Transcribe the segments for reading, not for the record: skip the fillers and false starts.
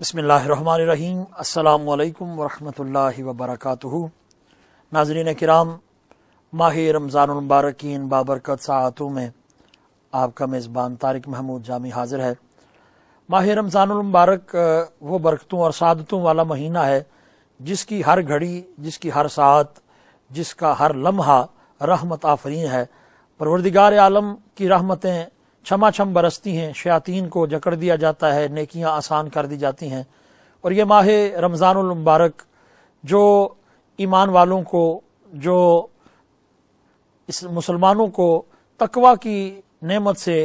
بسم اللہ الرحمن الرحیم۔ السلام علیکم ورحمۃ اللہ وبرکاتہ۔ ناظرین کرام، ماہ رمضان المبارک کی ان بابرکت ساعتوں میں آپ کا میزبان طارق محمود جامی حاضر ہے۔ ماہ رمضان المبارک وہ برکتوں اور سعادتوں والا مہینہ ہے جس کی ہر گھڑی، جس کی ہر ساعت، جس کا ہر لمحہ رحمت آفرین ہے۔ پروردگار عالم کی رحمتیں چھما چھم برستی ہیں، شیاطین کو جکڑ دیا جاتا ہے، نیکیاں آسان کر دی جاتی ہیں۔ اور یہ ماہ رمضان المبارک جو ایمان والوں کو، جو اس مسلمانوں کو تقوی کی نعمت سے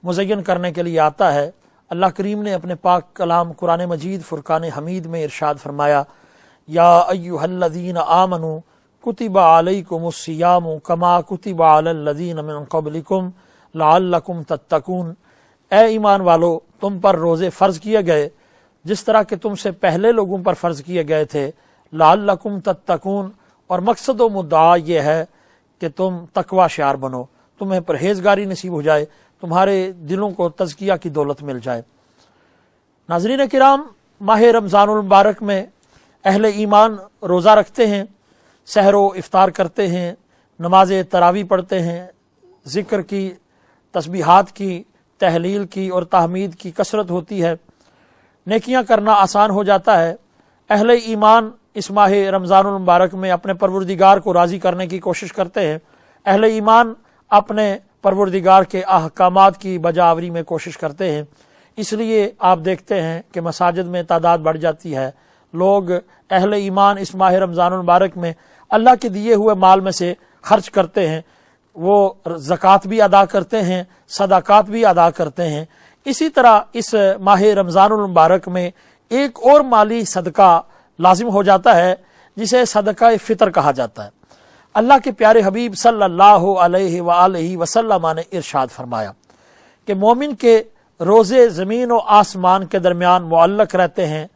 مزین کرنے کے لیے آتا ہے، اللہ کریم نے اپنے پاک کلام قرآن مجید فرقان حمید میں ارشاد فرمایا، یا ایھا الذین آمنوا کتب علیکم الصیام کما کتب علی الذین من قبلکم لعلکم تتقون۔ اے ایمان والو، تم پر روزے فرض کیے گئے جس طرح کہ تم سے پہلے لوگوں پر فرض کیے گئے تھے، لعلکم تتقون، اور مقصد و مدعا یہ ہے کہ تم تقوی شعار بنو، تمہیں پرہیزگاری نصیب ہو جائے، تمہارے دلوں کو تزکیہ کی دولت مل جائے۔ ناظرین کرام، ماہ رمضان المبارک میں اہل ایمان روزہ رکھتے ہیں، سحر و افطار کرتے ہیں، نماز تراویح پڑھتے ہیں، ذکر کی، تسبیحات کی، تحلیل کی اور تحمید کی کثرت ہوتی ہے، نیکیاں کرنا آسان ہو جاتا ہے۔ اہل ایمان اس ماہ رمضان المبارک میں اپنے پروردگار کو راضی کرنے کی کوشش کرتے ہیں۔ اہل ایمان اپنے پروردگار کے احکامات کی بجا آوری میں کوشش کرتے ہیں۔ اس لیے آپ دیکھتے ہیں کہ مساجد میں تعداد بڑھ جاتی ہے، لوگ اہل ایمان اس ماہ رمضان المبارک میں اللہ کے دیے ہوئے مال میں سے خرچ کرتے ہیں، وہ زکوٰۃ بھی ادا کرتے ہیں، صدقات بھی ادا کرتے ہیں۔ اسی طرح اس ماہ رمضان المبارک میں ایک اور مالی صدقہ لازم ہو جاتا ہے جسے صدقہ فطر کہا جاتا ہے۔ اللہ کے پیارے حبیب صلی اللہ علیہ وآلہ وسلم نے ارشاد فرمایا کہ مومن کے روزے زمین و آسمان کے درمیان معلق رہتے ہیں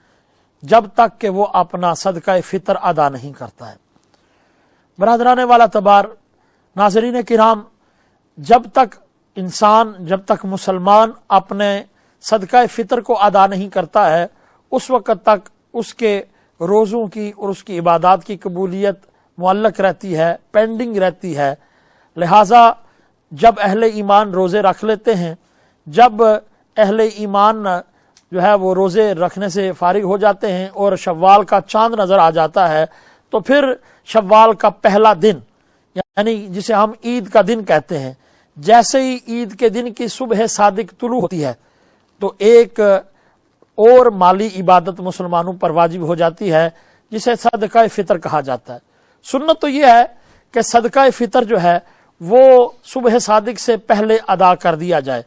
جب تک کہ وہ اپنا صدقہ فطر ادا نہیں کرتا ہے۔ برادران والا تبار، ناظرین کرام، جب تک مسلمان اپنے صدقہ فطر کو ادا نہیں کرتا ہے، اس وقت تک اس کے روزوں کی اور اس کی عبادات کی قبولیت معلق رہتی ہے، پینڈنگ رہتی ہے۔ لہٰذا جب اہل ایمان روزے رکھ لیتے ہیں، جب اہل ایمان جو ہے وہ روزے رکھنے سے فارغ ہو جاتے ہیں اور شوال کا چاند نظر آ جاتا ہے، تو پھر شوال کا پہلا دن، یعنی جسے ہم عید کا دن کہتے ہیں، جیسے ہی عید کے دن کی صبح صادق طلوع ہوتی ہے تو ایک اور مالی عبادت مسلمانوں پر واجب ہو جاتی ہے جسے صدقہ فطر کہا جاتا ہے۔ سنت تو یہ ہے کہ صدقہ فطر جو ہے وہ صبح صادق سے پہلے ادا کر دیا جائے۔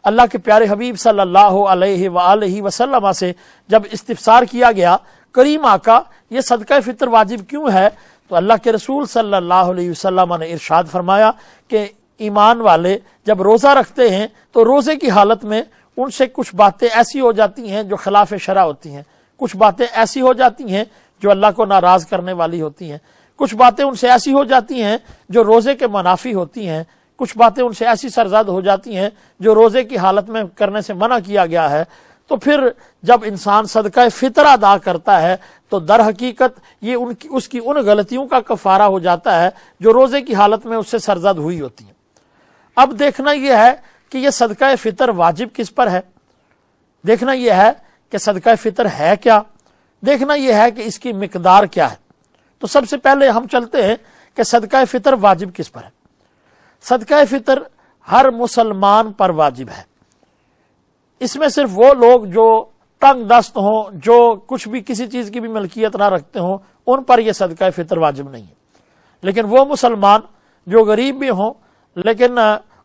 اللہ کے پیارے حبیب صلی اللہ علیہ وآلہ وسلم سے جب استفسار کیا گیا، کریم آقا یہ صدقہ فطر واجب کیوں ہے، تو اللہ کے رسول صلی اللہ علیہ وسلم نے ارشاد فرمایا کہ ایمان والے جب روزہ رکھتے ہیں تو روزے کی حالت میں ان سے کچھ باتیں ایسی ہو جاتی ہیں جو خلاف شرع ہوتی ہیں، کچھ باتیں ایسی ہو جاتی ہیں جو اللہ کو ناراض کرنے والی ہوتی ہیں، کچھ باتیں ان سے ایسی ہو جاتی ہیں جو روزے کے منافی ہوتی ہیں، کچھ باتیں ان سے ایسی سرزد ہو جاتی ہیں جو روزے کی حالت میں کرنے سے منع کیا گیا ہے۔ تو پھر جب انسان صدقہ فطر ادا کرتا ہے تو در حقیقت یہ اس کی ان غلطیوں کا کفارہ ہو جاتا ہے جو روزے کی حالت میں اس سے سرزد ہوئی ہوتی ہیں۔ اب دیکھنا یہ ہے کہ یہ صدقہ فطر واجب کس پر ہے، دیکھنا یہ ہے کہ صدقہ فطر ہے کیا، دیکھنا یہ ہے کہ اس کی مقدار کیا ہے۔ تو سب سے پہلے ہم چلتے ہیں کہ صدقہ فطر واجب کس پر ہے۔ صدقہ فطر ہر مسلمان پر واجب ہے۔ اس میں صرف وہ لوگ جو تنگ دست ہوں، جو کچھ بھی کسی چیز کی بھی ملکیت نہ رکھتے ہوں، ان پر یہ صدقہ فطر واجب نہیں ہے۔ لیکن وہ مسلمان جو غریب بھی ہوں لیکن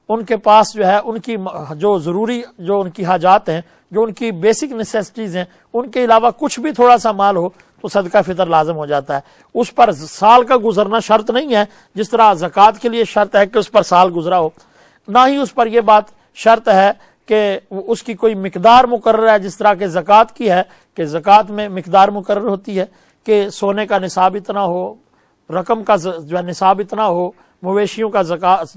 ان کے پاس جو ہے ان کی جو ضروری، جو ان کی حاجات ہیں، جو ان کی بیسک نیسیسٹیز ہیں، ان کے علاوہ کچھ بھی تھوڑا سا مال ہو تو صدقہ فطر لازم ہو جاتا ہے۔ اس پر سال کا گزرنا شرط نہیں ہے، جس طرح زکوٰۃ کے لیے شرط ہے کہ اس پر سال گزرا ہو، نہ ہی اس پر یہ بات شرط ہے کہ اس کی کوئی مقدار مقرر ہے، جس طرح کہ زکوٰۃ کی ہے کہ زکوٰۃ میں مقدار مقرر ہوتی ہے کہ سونے کا نصاب اتنا ہو، رقم کا جو ہے نصاب اتنا ہو، مویشیوں کا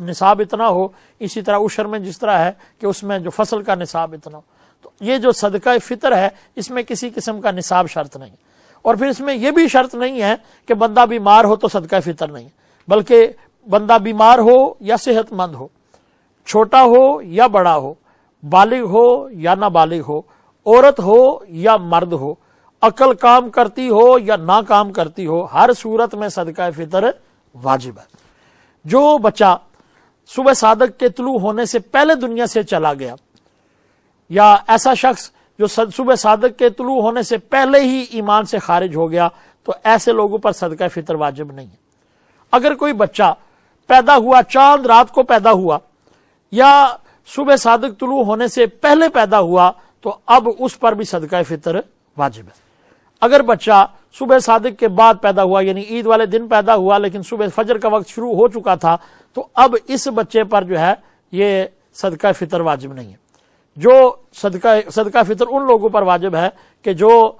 نصاب اتنا ہو، اسی طرح عشر میں جس طرح ہے کہ اس میں جو فصل کا نصاب اتنا ہو۔ تو یہ جو صدقہ فطر ہے اس میں کسی قسم کا نصاب شرط نہیں، اور پھر اس میں یہ بھی شرط نہیں ہے کہ بندہ بیمار ہو تو صدقہ فطر نہیں، بلکہ بندہ بیمار ہو یا صحت مند ہو، چھوٹا ہو یا بڑا ہو، بالغ ہو یا نہ بالغ ہو، عورت ہو یا مرد ہو، عقل کام کرتی ہو یا نہ کام کرتی ہو، ہر صورت میں صدقہ فطر واجب ہے۔ جو بچہ صبح صادق کے طلوع ہونے سے پہلے دنیا سے چلا گیا، یا ایسا شخص جو صبح صادق کے طلوع ہونے سے پہلے ہی ایمان سے خارج ہو گیا، تو ایسے لوگوں پر صدقہ فطر واجب نہیں ہے۔ اگر کوئی بچہ پیدا ہوا، چاند رات کو پیدا ہوا، یا صبح صادق طلوع ہونے سے پہلے پیدا ہوا، تو اب اس پر بھی صدقہ فطر واجب ہے۔ اگر بچہ صبح صادق کے بعد پیدا ہوا، یعنی عید والے دن پیدا ہوا لیکن صبح فجر کا وقت شروع ہو چکا تھا، تو اب اس بچے پر جو ہے یہ صدقہ فطر واجب نہیں ہے۔ جو صدقہ فطر ان لوگوں پر واجب ہے کہ جو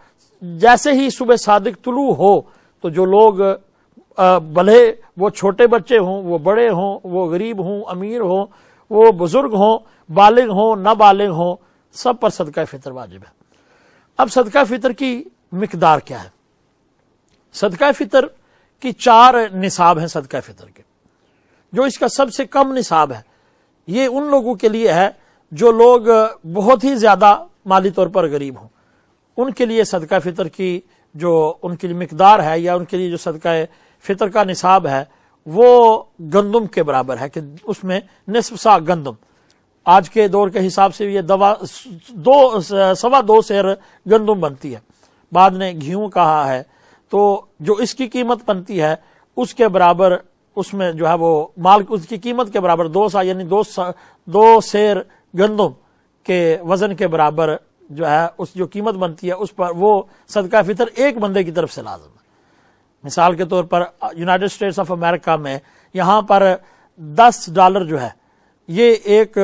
جیسے ہی صبح صادق طلوع ہو تو جو لوگ بھلے وہ چھوٹے بچے ہوں، وہ بڑے ہوں، وہ غریب ہوں، امیر ہوں، وہ بزرگ ہوں، بالغ ہوں، نہ بالغ ہوں، سب پر صدقہ فطر واجب ہے۔ اب صدقہ فطر کی مقدار کیا ہے؟ صدقہ فطر کی 4 نصاب ہیں صدقہ فطر کے۔ جو اس کا سب سے کم نصاب ہے یہ ان لوگوں کے لیے ہے جو لوگ بہت ہی زیادہ مالی طور پر غریب ہوں، ان کے لیے صدقہ فطر کی جو ان کی مقدار ہے، یا ان کے لیے جو صدقہ فطر کا نصاب ہے وہ گندم کے برابر ہے، کہ اس میں نصف سا گندم، آج کے دور کے حساب سے یہ 2.25 سیر گندم بنتی ہے، بعد نے گھیوں کہا ہے، تو جو اس کی قیمت بنتی ہے اس کے برابر، اس میں جو ہے وہ مال اس کی قیمت کے برابر 2 سا یعنی 2 سیر گندم کے وزن کے برابر جو ہے اس جو قیمت بنتی ہے اس پر وہ صدقہ فطر ایک بندے کی طرف سے لازم ہے۔ مثال کے طور پر یونائٹڈ اسٹیٹس آف امریکہ میں یہاں پر $10 جو ہے یہ ایک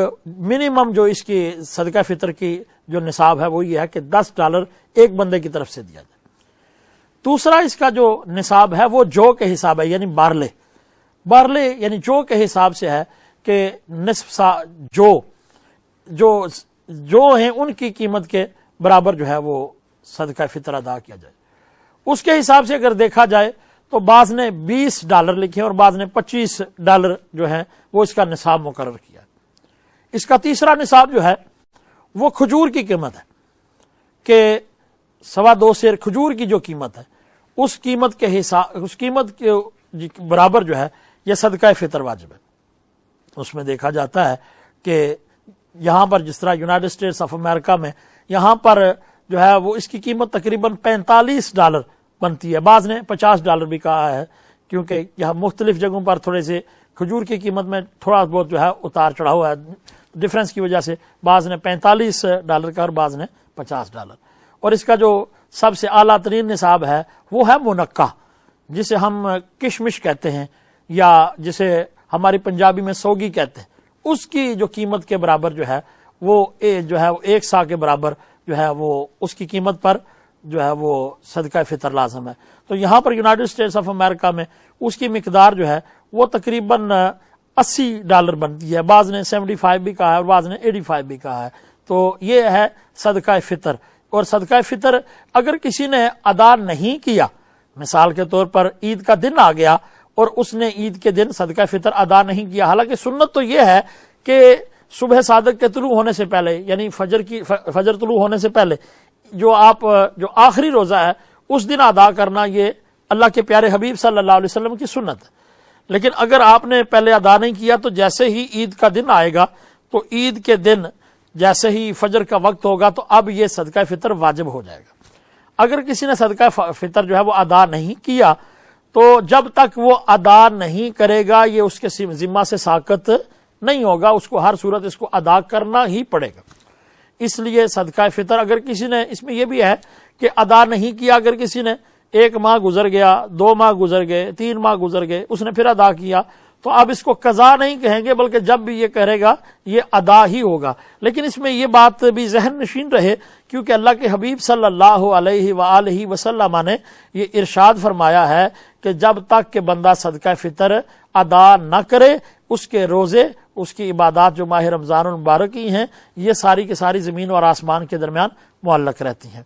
منیمم جو اس کی صدقہ فطر کی جو نصاب ہے وہ یہ ہے کہ $10 ایک بندے کی طرف سے دیا جائے۔ دوسرا اس کا جو نصاب ہے وہ جو کے حساب ہے، یعنی بارلے یعنی جو کے حساب سے ہے کہ نصف سا جو ہیں ان کی قیمت کے برابر جو ہے وہ صدقہ فطر ادا کیا جائے۔ اس کے حساب سے اگر دیکھا جائے تو بعض نے $20 لکھے اور بعض نے $25 جو ہے وہ اس کا نصاب مقرر کیا۔ اس کا تیسرا نصاب جو ہے وہ کھجور کی قیمت ہے، کہ 2.25 سیر کھجور کی جو قیمت ہے اس قیمت کے برابر جو ہے یہ صدقہ فطر واجب ہے۔ اس میں دیکھا جاتا ہے کہ یہاں پر جس طرح یونائٹڈ اسٹیٹس آف امریکہ میں یہاں پر جو ہے وہ اس کی قیمت تقریباً $45 بنتی ہے، بعض نے $50 بھی کہا ہے، کیونکہ یہاں مختلف جگہوں پر تھوڑے سے کھجور کی قیمت میں تھوڑا بہت جو ہے اتار چڑھاؤ ہے، ڈفرنس کی وجہ سے بعض نے $45 کا اور بعض نے $50۔ اور اس کا جو سب سے اعلیٰ ترین نصاب ہے وہ ہے منقع، جسے ہم کشمش کہتے ہیں یا جسے ہماری پنجابی میں سوگی کہتے ہیں، اس کی جو قیمت کے برابر جو ہے وہ 1 سا کے برابر جو ہے وہ اس کی قیمت پر جو ہے وہ صدقہ فطر لازم ہے۔ تو یہاں پر یونائٹڈ اسٹیٹس آف امریکہ میں اس کی مقدار جو ہے وہ تقریباً $80 بنتی ہے، بعض نے 75 بھی کہا ہے اور بعض نے 85 بھی کہا ہے۔ تو یہ ہے صدقہ فطر۔ اور صدقہ فطر اگر کسی نے ادا نہیں کیا، مثال کے طور پر عید کا دن آ گیا اور اس نے عید کے دن صدقہ فطر ادا نہیں کیا، حالانکہ سنت تو یہ ہے کہ صبح صادق کے طلوع ہونے سے پہلے یعنی فجر طلوع ہونے سے پہلے جو آخری روزہ ہے اس دن ادا کرنا یہ اللہ کے پیارے حبیب صلی اللہ علیہ وسلم کی سنت ہے۔ لیکن اگر آپ نے پہلے ادا نہیں کیا تو جیسے ہی عید کا دن آئے گا تو عید کے دن جیسے ہی فجر کا وقت ہوگا تو اب یہ صدقہ فطر واجب ہو جائے گا۔ اگر کسی نے صدقہ فطر جو ہے وہ ادا نہیں کیا تو جب تک وہ ادا نہیں کرے گا یہ اس کے ذمہ سے ساقط نہیں ہوگا، اس کو ہر صورت اس کو ادا کرنا ہی پڑے گا۔ اس لیے صدقہ فطر اگر کسی نے، اس میں یہ بھی ہے کہ ادا نہیں کیا، اگر کسی نے 1 ماہ گزر گیا، 2 ماہ گزر گئے، 3 ماہ گزر گئے، اس نے پھر ادا کیا تو اب اس کو قضا نہیں کہیں گے، بلکہ جب بھی یہ کرے گا یہ ادا ہی ہوگا۔ لیکن اس میں یہ بات بھی ذہن نشین رہے، کیونکہ اللہ کے حبیب صلی اللہ علیہ وآلہ وسلم نے یہ ارشاد فرمایا ہے کہ جب تک کہ بندہ صدقہ فطر ادا نہ کرے اس کے روزے اس کی عبادات جو ماہ رمضان المبارک کی ہیں یہ ساری کی ساری زمین اور آسمان کے درمیان معلق رہتی ہیں۔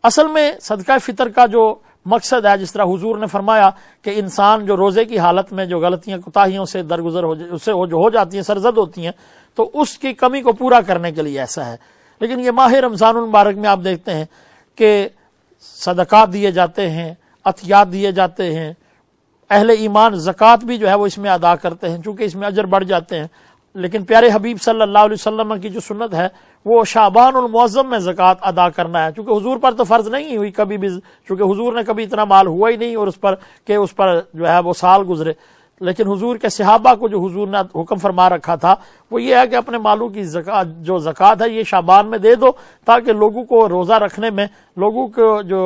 اصل میں صدقہ فطر کا جو مقصد ہے، جس طرح حضور نے فرمایا کہ انسان جو روزے کی حالت میں جو غلطیاں کوتاہیوں سے درگزر ہو جاتی ہیں، سرزد ہوتی ہیں، تو اس کی کمی کو پورا کرنے کے لیے ایسا ہے۔ لیکن یہ ماہ رمضان المبارک میں آپ دیکھتے ہیں کہ صدقات دیے جاتے ہیں، عطیات دیے جاتے ہیں، اہل ایمان زکوٰۃ بھی جو ہے وہ اس میں ادا کرتے ہیں، چونکہ اس میں اجر بڑھ جاتے ہیں۔ لیکن پیارے حبیب صلی اللہ علیہ وسلم کی جو سنت ہے وہ شعبان المعظم میں زکوٰۃ ادا کرنا ہے، چونکہ حضور پر تو فرض نہیں ہوئی کبھی بھی، چونکہ حضور نے کبھی اتنا مال ہوا ہی نہیں اور اس پر جو ہے وہ سال گزرے۔ لیکن حضور کے صحابہ کو جو حضور نے حکم فرما رکھا تھا وہ یہ ہے کہ اپنے مالوں کی جو زکوٰۃ ہے یہ شعبان میں دے دو، تاکہ لوگوں کو روزہ رکھنے میں، لوگوں کو جو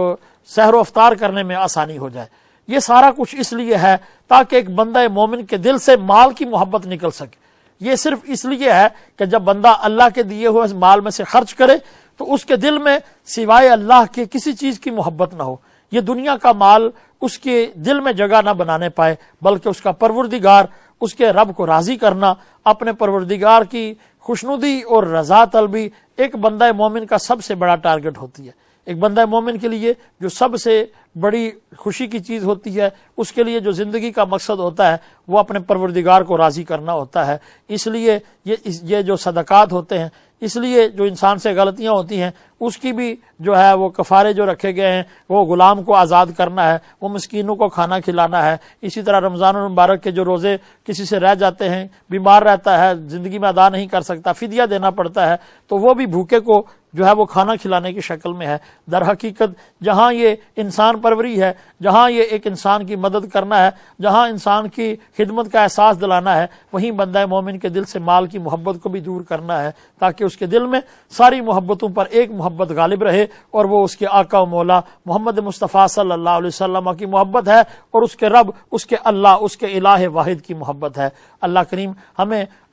سحر و افطار کرنے میں آسانی ہو جائے۔ یہ سارا کچھ اس لیے ہے تاکہ ایک بندہ مومن کے دل سے مال کی محبت نکل سکے۔ یہ صرف اس لیے ہے کہ جب بندہ اللہ کے دیے ہوئے مال میں سے خرچ کرے تو اس کے دل میں سوائے اللہ کے کسی چیز کی محبت نہ ہو، یہ دنیا کا مال اس کے دل میں جگہ نہ بنانے پائے، بلکہ اس کا پروردگار، اس کے رب کو راضی کرنا، اپنے پروردگار کی خوشنودی اور رضا طلبی ایک بندہ مومن کا سب سے بڑا ٹارگٹ ہوتی ہے۔ ایک بندہ مومن کے لیے جو سب سے بڑی خوشی کی چیز ہوتی ہے، اس کے لیے جو زندگی کا مقصد ہوتا ہے وہ اپنے پروردگار کو راضی کرنا ہوتا ہے۔ اس لیے یہ جو صدقات ہوتے ہیں، اس لیے جو انسان سے غلطیاں ہوتی ہیں اس کی بھی جو ہے وہ کفارے جو رکھے گئے ہیں، وہ غلام کو آزاد کرنا ہے، وہ مسکینوں کو کھانا کھلانا ہے۔ اسی طرح رمضان المبارک کے جو روزے کسی سے رہ جاتے ہیں، بیمار رہتا ہے، زندگی میں ادا نہیں کر سکتا، فدیہ دینا پڑتا ہے، تو وہ بھی بھوکے کو جو ہے وہ کھانا کھلانے کی شکل میں ہے۔ در حقیقت جہاں یہ انسان پروری ہے، جہاں یہ ایک انسان کی مدد کرنا ہے، جہاں انسان کی خدمت کا احساس دلانا ہے، وہیں بندہ مومن کے دل سے مال کی محبت کو بھی دور کرنا ہے، تاکہ اس کے دل میں ساری محبتوں پر ایک محبت غالب رہے، اور وہ اس کے آقا و مولا محمد مصطفیٰ صلی اللہ علیہ وسلم کی محبت ہے، اور اس کے رب، اس کے اللہ، اس کے الہ واحد کی محبت ہے۔ اللہ کریم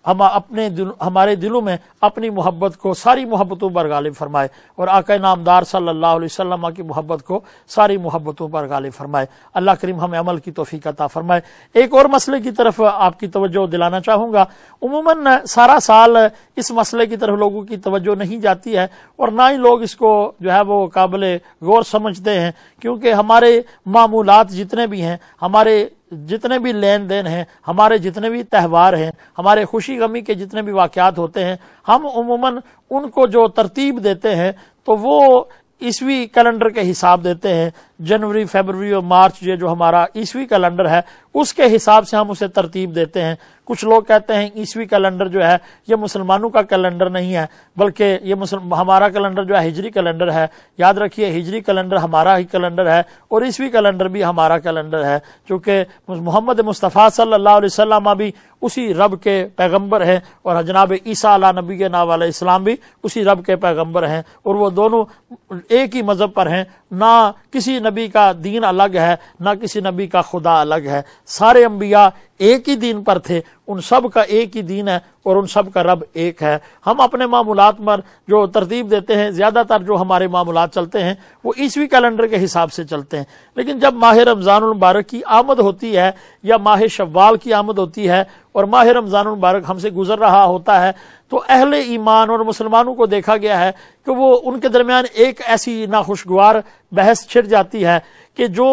ہمارے دلوں میں اپنی محبت کو ساری محبتوں پر غالب فرمائے، اور آقا نامدار صلی اللہ علیہ وسلم کی محبت کو ساری محبتوں پر غالب فرمائے۔ اللہ کریم ہمیں عمل کی توفیق عطا فرمائے۔ ایک اور مسئلے کی طرف آپ کی توجہ دلانا چاہوں گا۔ عموماً سارا سال اس مسئلے کی طرف لوگوں کی توجہ نہیں جاتی ہے، اور نہ ہی لوگ اس کو جو ہے وہ قابل غور سمجھتے ہیں، کیونکہ ہمارے معمولات جتنے بھی ہیں، ہمارے جتنے بھی لین دین ہیں، ہمارے جتنے بھی تہوار ہیں، ہمارے خوشی غمی کے جتنے بھی واقعات ہوتے ہیں، ہم عموماً ان کو جو ترتیب دیتے ہیں تو وہ عیسوی کیلنڈر کے حساب دیتے ہیں۔ جنوری، فیبروری اور مارچ یہ جو ہمارا عیسوی کیلنڈر ہے اس کے حساب سے ہم اسے ترتیب دیتے ہیں۔ کچھ لوگ کہتے ہیں عیسوی کیلنڈر جو ہے یہ مسلمانوں کا کیلنڈر نہیں ہے، بلکہ یہ ہمارا کیلنڈر جو ہے ہجری کیلنڈر ہے۔ یاد رکھیے ہجری کیلنڈر ہمارا ہی کیلنڈر ہے، اور عیسوی کیلنڈر بھی ہمارا کیلنڈر ہے، چونکہ محمد مصطفیٰ صلی اللہ علیہ وسلم بھی اسی رب کے پیغمبر ہیں، اور جناب عیسیٰ علیہ نبی علیہ السلام بھی اسی رب کے پیغمبر ہیں، اور وہ دونوں ایک ہی مذہب پر ہیں۔ نہ کسی نبی کا دین الگ ہے، نہ کسی نبی کا خدا الگ ہے، سارے انبیاء ایک ہی دین پر تھے، ان سب کا ایک ہی دین ہے، اور ان سب کا رب ایک ہے۔ ہم اپنے معمولات پر جو ترتیب دیتے ہیں، زیادہ تر جو ہمارے معمولات چلتے ہیں وہ عیسوی کیلنڈر کے حساب سے چلتے ہیں، لیکن جب ماہ رمضان المبارک کی آمد ہوتی ہے، یا ماہ شوال کی آمد ہوتی ہے، اور ماہ رمضان المبارک ہم سے گزر رہا ہوتا ہے، تو اہل ایمان اور مسلمانوں کو دیکھا گیا ہے کہ وہ ان کے درمیان ایک ایسی ناخوشگوار بحث چھڑ جاتی ہے کہ جو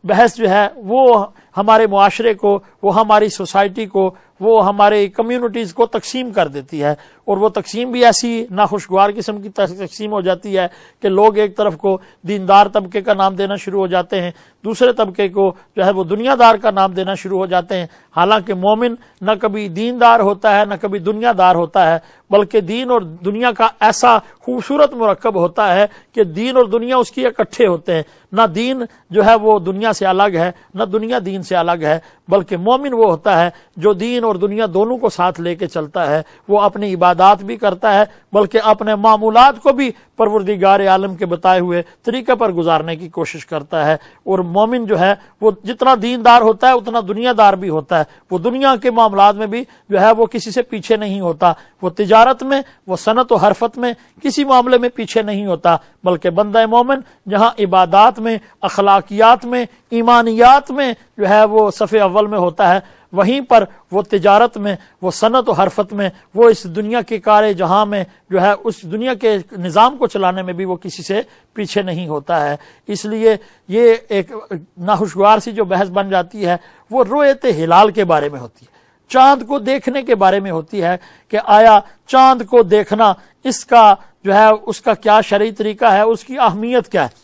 بحث جو ہے وہ ہمارے معاشرے کو، وہ ہماری سوسائٹی کو، وہ ہمارے کمیونٹیز کو تقسیم کر دیتی ہے، اور وہ تقسیم بھی ایسی ناخوشگوار قسم کی تقسیم ہو جاتی ہے کہ لوگ ایک طرف کو دیندار طبقے کا نام دینا شروع ہو جاتے ہیں، دوسرے طبقے کو جو ہے وہ دنیا دار کا نام دینا شروع ہو جاتے ہیں، حالانکہ مومن نہ کبھی دیندار ہوتا ہے، نہ کبھی دنیا دار ہوتا ہے، بلکہ دین اور دنیا کا ایسا خوبصورت مرکب ہوتا ہے کہ دین اور دنیا اس کی اکٹھے ہوتے ہیں۔ نہ دین جو ہے وہ دنیا سے الگ ہے، نہ دنیا دین سے الگ ہے، بلکہ مومن وہ ہوتا ہے جو دین اور دنیا دونوں کو ساتھ لے کے چلتا ہے۔ وہ اپنی عبادات بھی کرتا ہے، بلکہ اپنے معمولات کو بھی پروردگار عالم کے بتائے ہوئے طریقے پر گزارنے کی کوشش کرتا ہے۔ اور مومن جو ہے وہ جتنا دیندار ہوتا ہے اتنا دنیا دار بھی ہوتا ہے، وہ دنیا کے معاملات میں بھی جو ہے وہ کسی سے پیچھے نہیں ہوتا، وہ تجارت میں، وہ صنعت و حرفت میں کسی معاملے میں پیچھے نہیں ہوتا، بلکہ بندہ مومن جہاں عبادات میں، اخلاقیات میں، ایمانیات میں جو ہے وہ صف اول میں ہوتا ہے، وہیں پر وہ تجارت میں، وہ صنعت و حرفت میں، وہ اس دنیا کے کار جہاں میں جو ہے اس دنیا کے نظام کو چلانے میں بھی وہ کسی سے پیچھے نہیں ہوتا ہے۔ اس لیے یہ ایک ناخوشگوار سی جو بحث بن جاتی ہے وہ رؤیت ہلال کے بارے میں ہوتی ہے، چاند کو دیکھنے کے بارے میں ہوتی ہے کہ آیا چاند کو دیکھنا اس کا جو ہے اس کا کیا شرعی طریقہ ہے، اس کی اہمیت کیا ہے۔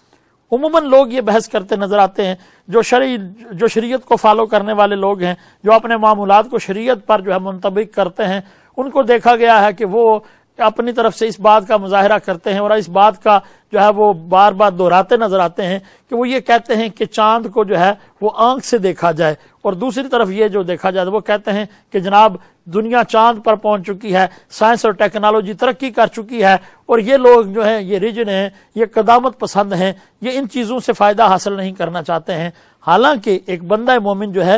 عموماً لوگ یہ بحث کرتے نظر آتے ہیں جو شریعت کو فالو کرنے والے لوگ ہیں، جو اپنے معاملات کو شریعت پر جو ہے منطبق کرتے ہیں، ان کو دیکھا گیا ہے کہ وہ اپنی طرف سے اس بات کا مظاہرہ کرتے ہیں اور اس بات کا جو ہے وہ بار بار دہراتے نظر آتے ہیں کہ وہ یہ کہتے ہیں کہ چاند کو جو ہے وہ آنکھ سے دیکھا جائے، اور دوسری طرف یہ جو دیکھا جائے وہ کہتے ہیں کہ جناب دنیا چاند پر پہنچ چکی ہے، سائنس اور ٹیکنالوجی ترقی کر چکی ہے، اور یہ لوگ جو ہیں یہ ریجن ہیں، یہ قدامت پسند ہیں، یہ ان چیزوں سے فائدہ حاصل نہیں کرنا چاہتے ہیں۔ حالانکہ ایک بندہ مومن جو ہے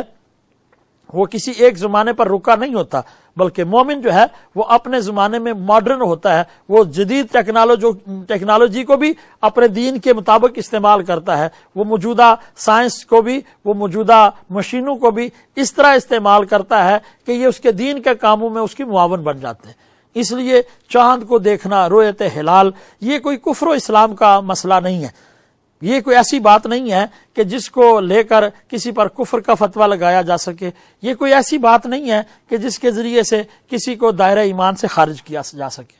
وہ کسی ایک زمانے پر رکا نہیں ہوتا، بلکہ مومن جو ہے وہ اپنے زمانے میں ماڈرن ہوتا ہے، وہ جدید ٹیکنالوجی کو بھی اپنے دین کے مطابق استعمال کرتا ہے، وہ موجودہ سائنس کو بھی، وہ موجودہ مشینوں کو بھی اس طرح استعمال کرتا ہے کہ یہ اس کے دین کے کاموں میں اس کی معاون بن جاتے ہیں۔ اس لیے چاند کو دیکھنا، رؤیت ہلال، یہ کوئی کفر و اسلام کا مسئلہ نہیں ہے، یہ کوئی ایسی بات نہیں ہے کہ جس کو لے کر کسی پر کفر کا فتویٰ لگایا جا سکے، یہ کوئی ایسی بات نہیں ہے کہ جس کے ذریعے سے کسی کو دائرہ ایمان سے خارج کیا جا سکے۔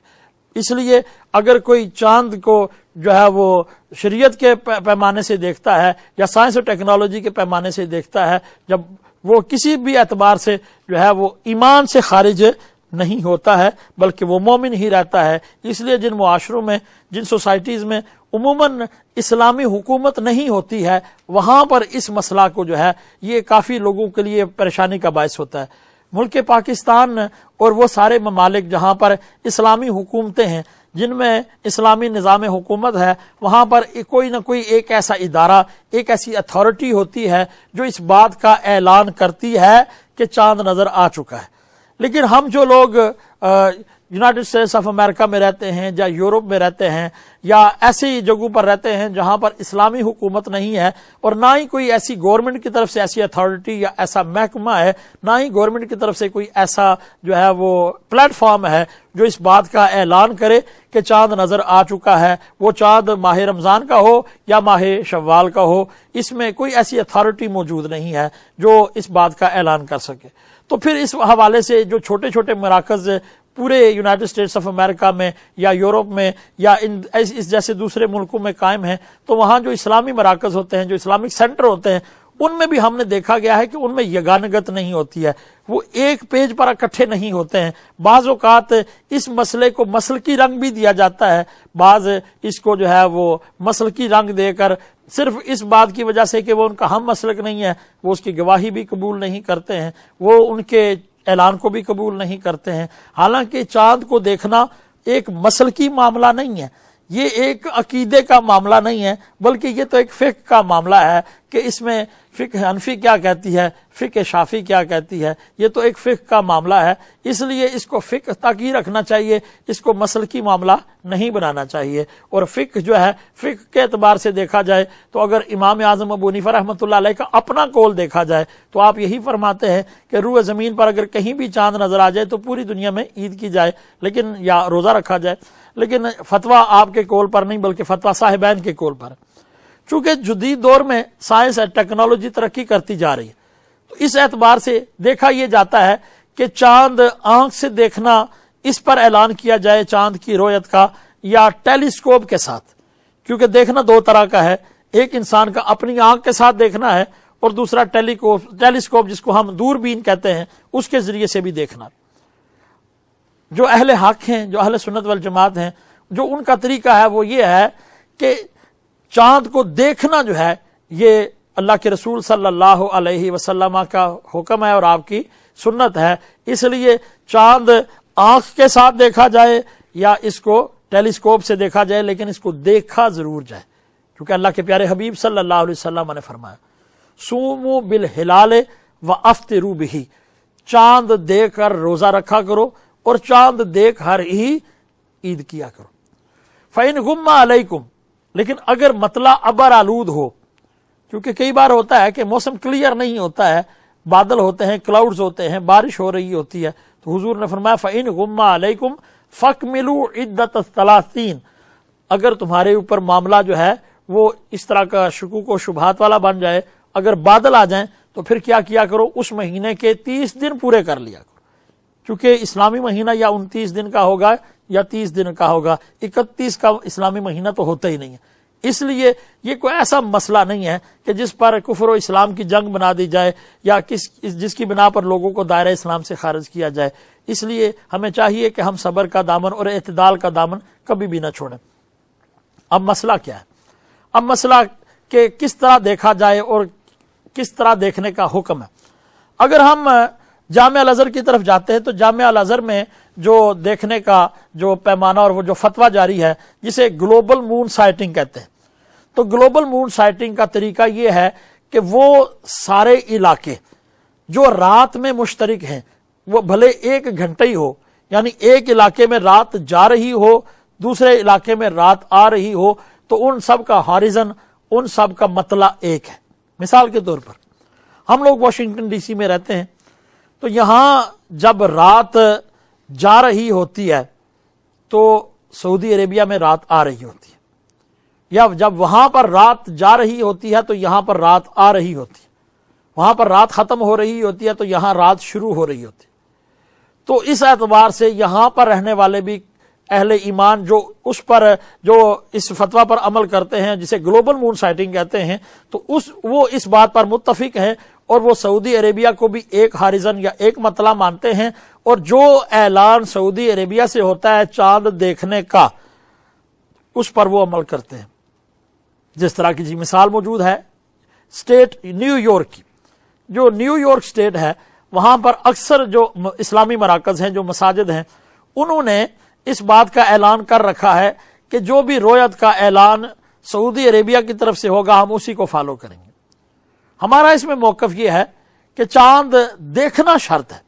اس لیے اگر کوئی چاند کو جو ہے وہ شریعت کے پیمانے سے دیکھتا ہے یا سائنس اور ٹیکنالوجی کے پیمانے سے دیکھتا ہے، جب وہ کسی بھی اعتبار سے جو ہے وہ ایمان سے خارج نہیں ہوتا ہے بلکہ وہ مومن ہی رہتا ہے۔ اس لیے جن معاشروں میں، جن سوسائٹیز میں عموماً اسلامی حکومت نہیں ہوتی ہے، وہاں پر اس مسئلہ کو جو ہے یہ کافی لوگوں کے لیے پریشانی کا باعث ہوتا ہے۔ ملک پاکستان اور وہ سارے ممالک جہاں پر اسلامی حکومتیں ہیں، جن میں اسلامی نظام حکومت ہے، وہاں پر کوئی نہ کوئی ایک ایسا ادارہ، ایک ایسی اتھارٹی ہوتی ہے جو اس بات کا اعلان کرتی ہے کہ چاند نظر آ چکا ہے۔ لیکن ہم جو لوگ یونائٹڈ اسٹیٹس آف امریکہ میں رہتے ہیں یا یورپ میں رہتے ہیں یا ایسی جگہوں پر رہتے ہیں جہاں پر اسلامی حکومت نہیں ہے، اور نہ ہی کوئی ایسی گورنمنٹ کی طرف سے ایسی اتھارٹی یا ایسا محکمہ ہے، نہ ہی گورنمنٹ کی طرف سے کوئی ایسا جو ہے وہ پلیٹ فارم ہے جو اس بات کا اعلان کرے کہ چاند نظر آ چکا ہے، وہ چاند ماہ رمضان کا ہو یا ماہ شوال کا ہو، اس میں کوئی ایسی اتھارٹی موجود نہیں ہے جو اس بات کا اعلان کر سکے۔ تو پھر اس حوالے سے جو چھوٹے چھوٹے مراکز پورے یونائٹڈ اسٹیٹس آف امریکہ میں یا یورپ میں یا اس جیسے دوسرے ملکوں میں قائم ہیں، تو وہاں جو اسلامی مراکز ہوتے ہیں، جو اسلامک سینٹر ہوتے ہیں، ان میں بھی ہم نے دیکھا گیا ہے کہ ان میں یگانگت نہیں ہوتی ہے، وہ ایک پیج پر اکٹھے نہیں ہوتے ہیں۔ بعض اوقات اس مسئلے کو مسلکی رنگ بھی دیا جاتا ہے، بعض اس کو جو ہے وہ مسلکی رنگ دے کر صرف اس بات کی وجہ سے کہ وہ ان کا ہم مسلک نہیں ہے، وہ اس کی گواہی بھی قبول نہیں کرتے ہیں، وہ ان کے اعلان کو بھی قبول نہیں کرتے ہیں۔ حالانکہ چاند کو دیکھنا ایک مسلکی معاملہ نہیں ہے، یہ ایک عقیدے کا معاملہ نہیں ہے، بلکہ یہ تو ایک فقہ کا معاملہ ہے کہ اس میں فقہ حنفی کیا کہتی ہے، فقہ شافعی کیا کہتی ہے، یہ تو ایک فقہ کا معاملہ ہے۔ اس لیے اس کو فقہ تک ہی رکھنا چاہیے، اس کو مسلکی معاملہ نہیں بنانا چاہیے۔ اور فقہ جو ہے، فقہ کے اعتبار سے دیکھا جائے تو اگر امام اعظم ابو حنیفہ رحمۃ اللہ علیہ کا اپنا قول دیکھا جائے تو آپ یہی فرماتے ہیں کہ روح زمین پر اگر کہیں بھی چاند نظر آ جائے تو پوری دنیا میں عید کی جائے، لیکن یا روزہ رکھا جائے، لیکن فتویٰ آپ کے قول پر نہیں بلکہ فتویٰ صاحبین کے قول پر۔ چونکہ جدید دور میں سائنس اور ٹیکنالوجی ترقی کرتی جا رہی ہے، تو اس اعتبار سے دیکھا یہ جاتا ہے کہ چاند آنکھ سے دیکھنا، اس پر اعلان کیا جائے چاند کی رؤیت کا، یا ٹیلیسکوپ کے ساتھ، کیونکہ دیکھنا دو طرح کا ہے، ایک انسان کا اپنی آنکھ کے ساتھ دیکھنا ہے، اور دوسرا ٹیلیسکوپ جس کو ہم دوربین کہتے ہیں، اس کے ذریعے سے بھی دیکھنا۔ جو اہل حق ہیں، جو اہل سنت والجماعت ہیں، جو ان کا طریقہ ہے وہ یہ ہے کہ چاند کو دیکھنا جو ہے یہ اللہ کے رسول صلی اللہ علیہ وسلم کا حکم ہے اور آپ کی سنت ہے۔ اس لیے چاند آنکھ کے ساتھ دیکھا جائے یا اس کو ٹیلیسکوپ سے دیکھا جائے، لیکن اس کو دیکھا ضرور جائے، کیونکہ اللہ کے پیارے حبیب صلی اللہ علیہ وسلم نے فرمایا سوموا بالہلال وافطروا بہ، چاند دیکھ کر روزہ رکھا کرو اور چاند دیکھ ہر ہی عید کیا کرو۔ فَإِنْ غُمَّ عَلَيْكُمْ، لیکن اگر مطلع ابر آلود ہو، کیونکہ کئی بار ہوتا ہے کہ موسم کلیئر نہیں ہوتا ہے، بادل ہوتے ہیں، کلاؤڈز ہوتے ہیں، بارش ہو رہی ہوتی ہے، تو حضور نے فرمایا فَإِنْ غُمَّ عَلَيْكُمْ فَاكْمِلُوا عِدَّةَ الثَّلَاثِينَ، اگر تمہارے اوپر معاملہ جو ہے وہ اس طرح کا شکوک و شبہات والا بن جائے، اگر بادل آ جائیں تو پھر کیا کیا کرو، اس مہینے کے 30 دن پورے کر لیا کرو، کیونکہ اسلامی مہینہ یا 29 دن کا ہوگا یا 30 دن کا ہوگا، 31 کا اسلامی مہینہ تو ہوتا ہی نہیں ہے۔ اس لیے یہ کوئی ایسا مسئلہ نہیں ہے کہ جس پر کفر و اسلام کی جنگ بنا دی جائے یا جس کی بنا پر لوگوں کو دائرہ اسلام سے خارج کیا جائے۔ اس لیے ہمیں چاہیے کہ ہم صبر کا دامن اور اعتدال کا دامن کبھی بھی نہ چھوڑیں۔ اب مسئلہ کیا ہے؟ اب مسئلہ کہ کس طرح دیکھا جائے اور کس طرح دیکھنے کا حکم ہے۔ اگر ہم جامعہ الازہر کی طرف جاتے ہیں تو جامعہ الازہر میں جو دیکھنے کا جو پیمانہ اور وہ جو فتویٰ جاری ہے جسے گلوبل مون سائٹنگ کہتے ہیں، تو گلوبل مون سائٹنگ کا طریقہ یہ ہے کہ وہ سارے علاقے جو رات میں مشترک ہیں، وہ بھلے 1 گھنٹہ ہی ہو، یعنی ایک علاقے میں رات جا رہی ہو، دوسرے علاقے میں رات آ رہی ہو، تو ان سب کا ہاریزن، ان سب کا مطلع ایک ہے۔ مثال کے طور پر ہم لوگ واشنگٹن ڈی سی میں رہتے ہیں، تو یہاں جب رات جا رہی ہوتی ہے تو سعودی عربیہ میں رات آ رہی ہوتی ہے، یا جب وہاں پر رات جا رہی ہوتی ہے تو یہاں پر رات آ رہی ہوتی ہے، وہاں پر رات ختم ہو رہی ہوتی ہے تو یہاں رات شروع ہو رہی ہوتی ہے۔ تو اس اعتبار سے یہاں پر رہنے والے بھی اہل ایمان جو اس فتویٰ پر عمل کرتے ہیں جسے گلوبل مون سائٹنگ کہتے ہیں، تو وہ اس بات پر متفق ہیں اور وہ سعودی عربیہ کو بھی ایک ہاریزن یا ایک مطلع مانتے ہیں، اور جو اعلان سعودی عربیہ سے ہوتا ہے چاند دیکھنے کا اس پر وہ عمل کرتے ہیں۔ جس طرح کی مثال موجود ہے اسٹیٹ نیو یارک کی، جو نیو یارک اسٹیٹ ہے وہاں پر اکثر جو اسلامی مراکز ہیں، جو مساجد ہیں، انہوں نے اس بات کا اعلان کر رکھا ہے کہ جو بھی رویت کا اعلان سعودی عربیہ کی طرف سے ہوگا ہم اسی کو فالو کریں گے۔ ہمارا اس میں موقف یہ ہے کہ چاند دیکھنا شرط ہے۔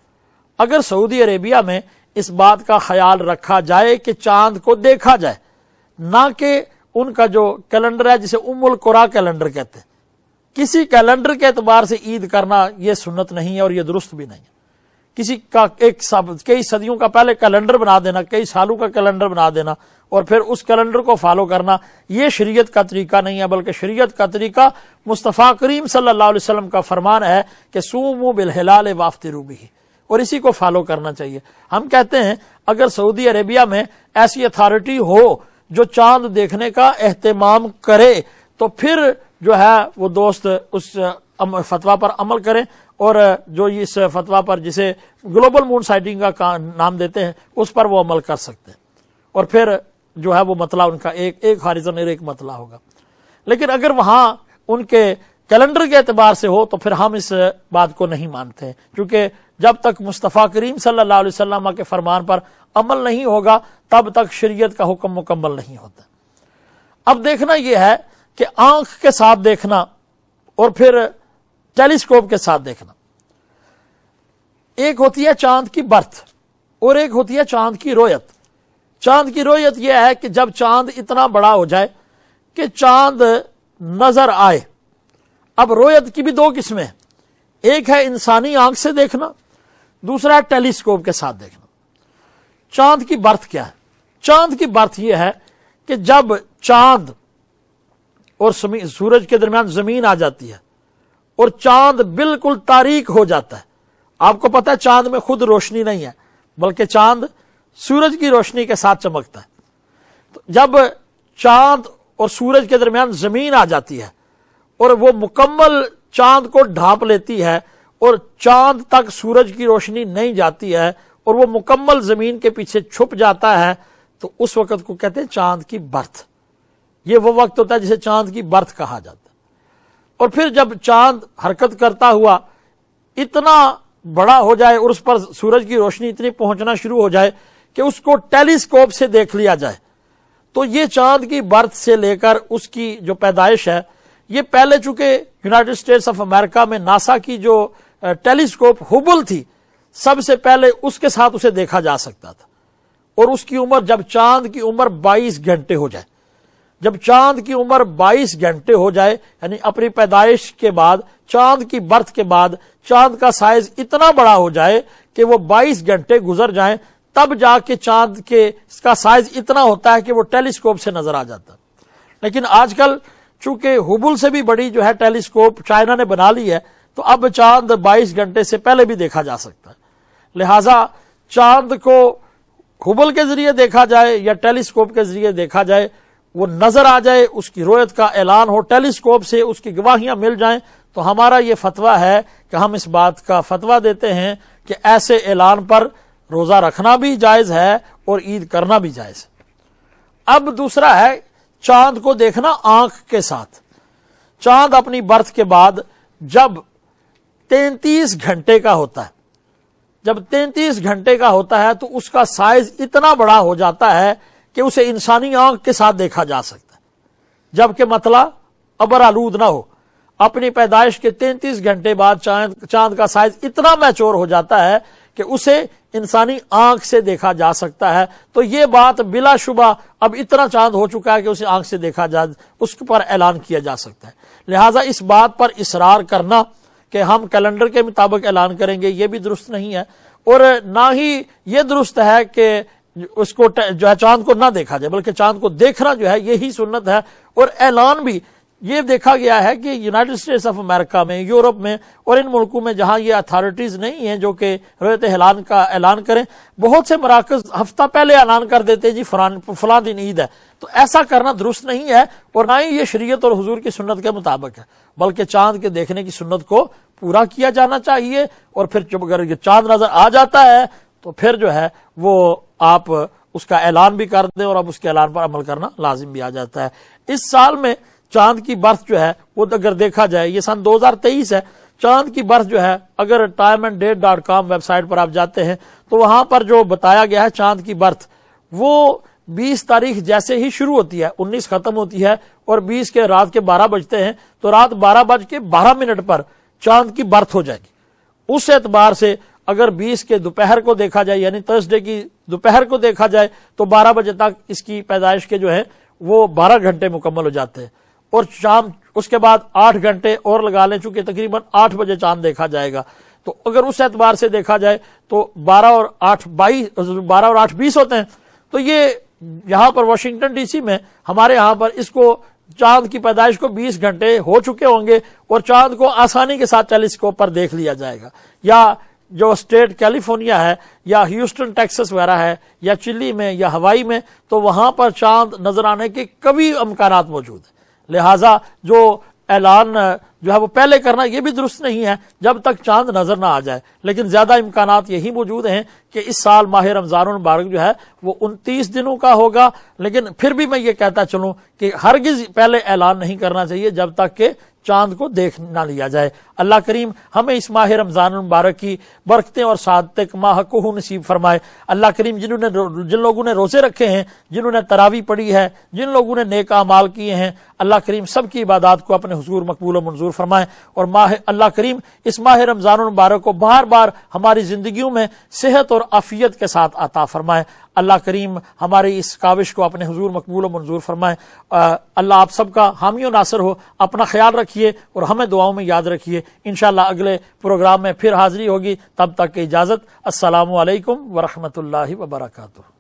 اگر سعودی عربیہ میں اس بات کا خیال رکھا جائے کہ چاند کو دیکھا جائے، نہ کہ ان کا جو کیلنڈر ہے جسے القرآن کیلنڈر کہتے ہیں، کسی کیلنڈر کے اعتبار سے عید کرنا یہ سنت نہیں ہے اور یہ درست بھی نہیں ہے۔ کسی کا کئی صدیوں کا پہلے کیلنڈر بنا دینا، کئی سالوں کا کیلنڈر بنا دینا اور پھر اس کیلنڈر کو فالو کرنا، یہ شریعت کا طریقہ نہیں ہے، بلکہ شریعت کا طریقہ مصطفیٰ کریم صلی اللہ علیہ وسلم کا فرمان ہے کہ صوموا بالہلال وافطروا بہ، اور اسی کو فالو کرنا چاہیے۔ ہم کہتے ہیں اگر سعودی عربیہ میں ایسی اتھارٹی ہو جو چاند دیکھنے کا اہتمام کرے تو پھر جو ہے وہ دوست اس فتویٰ پر عمل کریں، اور جو اس فتویٰ پر جسے گلوبل مون سائٹنگ کا نام دیتے ہیں اس پر وہ عمل کر سکتے ہیں، اور پھر جو ہے وہ مطلع ان کا ایک ہاریزن اور ایک مطلع ہوگا۔ لیکن اگر وہاں ان کے کیلنڈر کے اعتبار سے ہو تو پھر ہم اس بات کو نہیں مانتے ہیں، کیونکہ جب تک مصطفیٰ کریم صلی اللہ علیہ وسلم کے فرمان پر عمل نہیں ہوگا تب تک شریعت کا حکم مکمل نہیں ہوتا۔ اب دیکھنا یہ ہے کہ آنکھ کے ساتھ دیکھنا اور پھر ٹیلیسکوپ کے ساتھ دیکھنا، ایک ہوتی ہے چاند کی برتھ اور ایک ہوتی ہے چاند کی رویت۔ چاند کی رویت یہ ہے کہ جب چاند اتنا بڑا ہو جائے کہ چاند نظر آئے۔ اب رویت کی بھی 2 قسمیں ہیں، ایک ہے انسانی آنکھ سے دیکھنا، دوسرا ہے ٹیلیسکوپ کے ساتھ دیکھنا۔ چاند کی برتھ کیا ہے؟ چاند کی برتھ یہ ہے کہ جب چاند اور سورج کے درمیان زمین آ جاتی ہے اور چاند بالکل تاریک ہو جاتا ہے۔ آپ کو پتہ ہے چاند میں خود روشنی نہیں ہے، بلکہ چاند سورج کی روشنی کے ساتھ چمکتا ہے۔ تو جب چاند اور سورج کے درمیان زمین آ جاتی ہے اور وہ مکمل چاند کو ڈھانپ لیتی ہے اور چاند تک سورج کی روشنی نہیں جاتی ہے اور وہ مکمل زمین کے پیچھے چھپ جاتا ہے، تو اس وقت کو کہتے ہیں چاند کی برتھ۔ یہ وہ وقت ہوتا ہے جسے چاند کی برتھ کہا جاتا ہے۔ اور پھر جب چاند حرکت کرتا ہوا اتنا بڑا ہو جائے اور اس پر سورج کی روشنی اتنی پہنچنا شروع ہو جائے کہ اس کو ٹیلیسکوپ سے دیکھ لیا جائے، تو یہ چاند کی برتھ سے لے کر اس کی جو پیدائش ہے، یہ پہلے چونکہ یونائٹڈ اسٹیٹس آف امریکہ میں ناسا کی جو ٹیلیسکوپ ہبل تھی، سب سے پہلے اس کے ساتھ اسے دیکھا جا سکتا تھا، اور اس کی عمر جب چاند کی عمر 22 گھنٹے ہو جائے، جب چاند کی عمر 22 گھنٹے ہو جائے، یعنی اپنی پیدائش کے بعد، چاند کی برتھ کے بعد چاند کا سائز اتنا بڑا ہو جائے کہ وہ 22 گھنٹے گزر جائیں، تب جا کے چاند کے اس کا سائز اتنا ہوتا ہے کہ وہ ٹیلیسکوپ سے نظر آ جاتا ہے۔ لیکن آج کل چونکہ ہبل سے بھی بڑی جو ہے ٹیلیسکوپ چائنا نے بنا لی ہے، تو اب چاند 22 گھنٹے سے پہلے بھی دیکھا جا سکتا ہے۔ لہذا چاند کو ہبل کے ذریعے دیکھا جائے یا ٹیلیسکوپ کے ذریعے دیکھا جائے، وہ نظر آ جائے، اس کی رؤیت کا اعلان ہو، ٹیلیسکوپ سے اس کی گواہیاں مل جائیں، تو ہمارا یہ فتویٰ ہے کہ ہم اس بات کا فتویٰ دیتے ہیں کہ ایسے اعلان پر روزہ رکھنا بھی جائز ہے اور عید کرنا بھی جائز ہے۔ اب دوسرا ہے چاند کو دیکھنا آنکھ کے ساتھ۔ چاند اپنی برتھ کے بعد جب 33 گھنٹے کا ہوتا ہے، جب 33 گھنٹے کا ہوتا ہے تو اس کا سائز اتنا بڑا ہو جاتا ہے کہ اسے انسانی آنکھ کے ساتھ دیکھا جا سکتا ہے، جبکہ مطلع ابر آلود نہ ہو۔ اپنی پیدائش کے 33 گھنٹے بعد چاند کا سائز اتنا میچور ہو جاتا ہے کہ اسے انسانی آنکھ سے دیکھا جا سکتا ہے۔ تو یہ بات بلا شبہ اب اتنا چاند ہو چکا ہے کہ اسے آنکھ سے دیکھا جا، اس پر اعلان کیا جا سکتا ہے۔ لہٰذا اس بات پر اصرار کرنا کہ ہم کیلنڈر کے مطابق اعلان کریں گے، یہ بھی درست نہیں ہے، اور نہ ہی یہ درست ہے کہ اس کو جو ہے چاند کو نہ دیکھا جائے، بلکہ چاند کو دیکھنا جو ہے یہی سنت ہے۔ اور اعلان بھی یہ دیکھا گیا ہے کہ یونائٹڈ اسٹیٹس آف امریکہ میں، یورپ میں اور ان ملکوں میں جہاں یہ اتھارٹیز نہیں ہیں جو کہ رؤیت ہلال کا اعلان کریں، بہت سے مراکز ہفتہ پہلے اعلان کر دیتے ہیں جی فلاں دن عید ہے۔ تو ایسا کرنا درست نہیں ہے، اور نہ ہی یہ شریعت اور حضور کی سنت کے مطابق ہے، بلکہ چاند کے دیکھنے کی سنت کو پورا کیا جانا چاہیے۔ اور پھر جب اگر یہ چاند نظر آ جاتا ہے تو پھر جو ہے وہ آپ اس کا اعلان بھی کر دیں، اور اب اس کے اعلان پر عمل کرنا لازم بھی آ جاتا ہے۔ اس سال میں چاند کی برتھ جو ہے وہ اگر دیکھا جائے، یہ سن 2023 ہے، چاند کی برتھ جو ہے اگر timeanddate.com ویب سائٹ پر آپ جاتے ہیں تو وہاں پر جو بتایا گیا ہے چاند کی برتھ، وہ 20 تاریخ جیسے ہی شروع ہوتی ہے 19 ختم ہوتی ہے، اور 20 کے رات کے 12 بجتے ہیں، تو رات 12:12 پر چاند کی برتھ ہو جائے گی۔ اس اعتبار سے اگر 20 کے دوپہر کو دیکھا جائے، یعنی تھرسڈے کی دوپہر کو دیکھا جائے، تو 12 بجے تک اس کی پیدائش کے جو ہے وہ 12 گھنٹے مکمل ہو جاتے ہیں، اور شام اس کے بعد 8 گھنٹے اور لگا لیں، چونکہ تقریباً 8 بجے چاند دیکھا جائے گا۔ تو اگر اس اعتبار سے دیکھا جائے تو 12 اور 8 20 ہوتے ہیں۔ تو یہ یہاں پر واشنگٹن ڈی سی میں ہمارے یہاں پر اس کو چاند کی پیدائش کو 20 گھنٹے ہو چکے ہوں گے، اور چاند کو آسانی کے ساتھ ٹیلیسکوپ پر دیکھ لیا جائے گا۔ یا جو اسٹیٹ کیلیفورنیا ہے یا ہیوسٹن ٹیکسس وغیرہ ہے یا چلی میں یا ہوائی میں، تو وہاں پر چاند نظر آنے کے کبھی امکانات موجود ہیں۔ لہٰذا جو اعلان جو ہے وہ پہلے کرنا یہ بھی درست نہیں ہے جب تک چاند نظر نہ آ جائے، لیکن زیادہ امکانات یہی موجود ہیں کہ اس سال ماہ رمضان المبارک جو ہے وہ 29 دنوں کا ہوگا۔ لیکن پھر بھی میں یہ کہتا چلوں کہ ہرگز پہلے اعلان نہیں کرنا چاہیے جب تک کہ چاند کو دیکھ نہ لیا جائے۔ اللہ کریم ہمیں اس ماہ رمضان المبارک کی برکتیں اور سعادتیں ماہ کو نصیب فرمائے۔ اللہ کریم جن لوگوں نے روزے رکھے ہیں، جنہوں نے تراویح پڑھی ہے، جن لوگوں نے نیک اعمال کیے ہیں، اللہ کریم سب کی عبادات کو اپنے حضور مقبول و منظور فرمائے، اور اللہ کریم اس ماہ رمضان المبارک کو بار بار ہماری زندگیوں میں صحت اور عافیت کے ساتھ عطا فرمائے۔ اللہ کریم ہماری اس کاوش کو اپنے حضور مقبول و منظور فرمائے۔ اللہ آپ سب کا حامی و ناصر ہو۔ اپنا خیال رکھیے اور ہمیں دعاؤں میں یاد رکھیے۔ انشاءاللہ اگلے پروگرام میں پھر حاضری ہوگی، تب تک کی اجازت۔ السلام علیکم ورحمۃ اللہ وبرکاتہ۔